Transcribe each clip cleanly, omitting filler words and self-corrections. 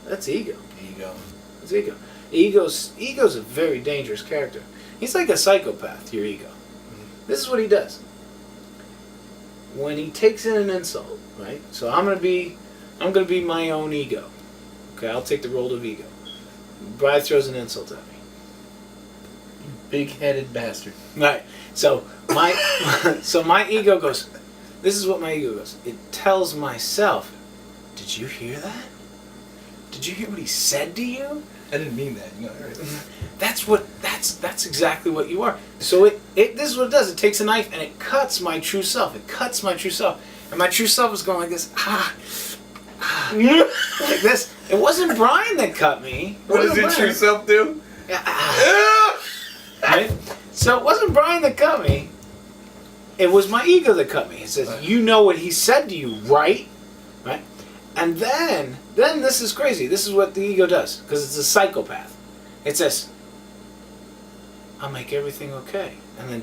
That's ego. Ego. It's ego. Ego's a very dangerous character. He's like a psychopath, your ego. This is what he does. When he takes in an insult, right? So I'm gonna be my own ego. Okay, I'll take the role of ego. Bride throws an insult at me. Big-headed bastard. Right. So my ego goes. This is what my ego goes. It tells myself, "Did you hear that? Did you hear what he said to you?" I didn't mean that. Right? That's exactly what you are. So this is what it does. It takes a knife and it cuts my true self. It cuts my true self, and my true self is going like this. Like this. It wasn't Brian that cut me. What does your true self do? Right? So it wasn't Brian that cut me. It was my ego that cut me. It says, "You know what he said to you, right?" Right? And then this is crazy. This is what the ego does, because it's a psychopath. It says, "I'll make everything okay." And then,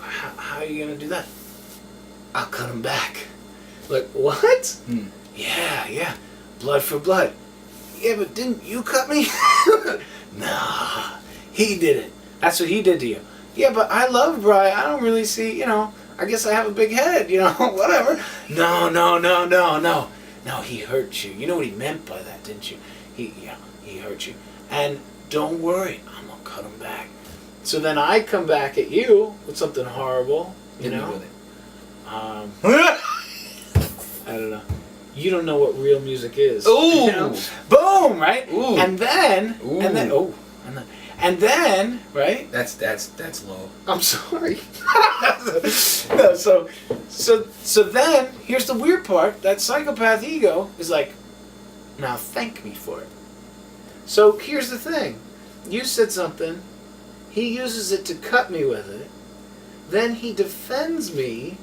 how are you going to do that? "I'll cut him back." Like, what? Yeah. Blood for blood. Yeah, but didn't you cut me? Nah, he did it. That's what he did to you. Yeah, but I love Brian. I don't really see, I guess I have a big head, whatever. No. No, he hurt you. You know what he meant by that, didn't you? He hurt you. And don't worry, I'm going to cut him back. So then I come back at you with something horrible, Hit me with it. I don't know. You don't know what real music is. Ooh! Boom, right? Ooh. And then, right? That's low. I'm sorry. No, so then, here's the weird part. That psychopath ego is like, now thank me for it. So here's the thing. You said something. He uses it to cut me with it. Then he defends me,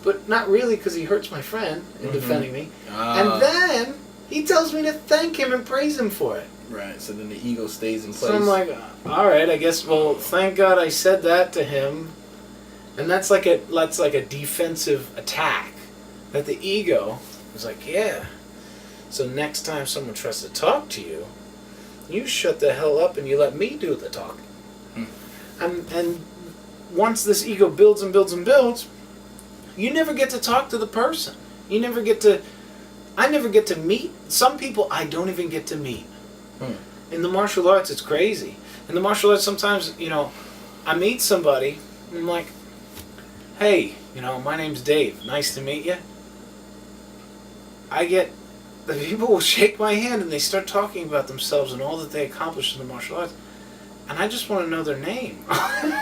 but not really, because he hurts my friend in defending me. And then he tells me to thank him and praise him for it. Right, so then the ego stays in place. So I'm like, all right, I guess. Well, thank God I said that to him, and that's like a defensive attack. That the ego is like, yeah. So next time someone tries to talk to you, you shut the hell up and you let me do the talking. And once this ego builds and builds and builds, you never get to talk to the person. I never get to meet some people. I don't even get to meet. In the martial arts, it's crazy. In the martial arts, sometimes, I meet somebody, and I'm like, "Hey, my name's Dave. Nice to meet you." The people will shake my hand and they start talking about themselves and all that they accomplished in the martial arts. And I just want to know their name.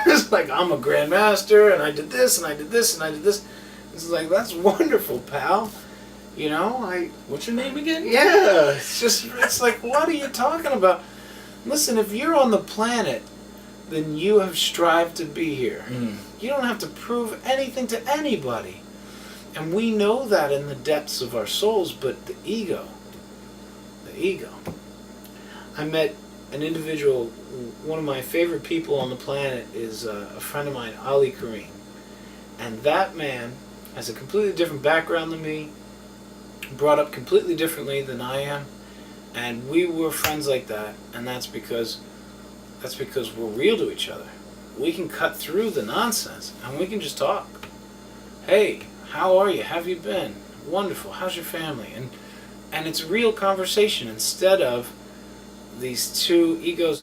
It's like, I'm a grandmaster, and I did this, and I did this, and I did this. It's like, that's wonderful, pal. What's your name again? Yeah, it's like, what are you talking about? Listen, if you're on the planet, then you have strived to be here. You don't have to prove anything to anybody. And we know that in the depths of our souls, but the ego. I met an individual, one of my favorite people on the planet is a friend of mine, Ali Kareem. And that man has a completely different background than me, brought up completely differently than I am, and we were friends like that, and that's because we're real to each other. We can cut through the nonsense, and we can just talk. Hey, how are you? How have you been? Wonderful. How's your family? And it's real conversation instead of these two egos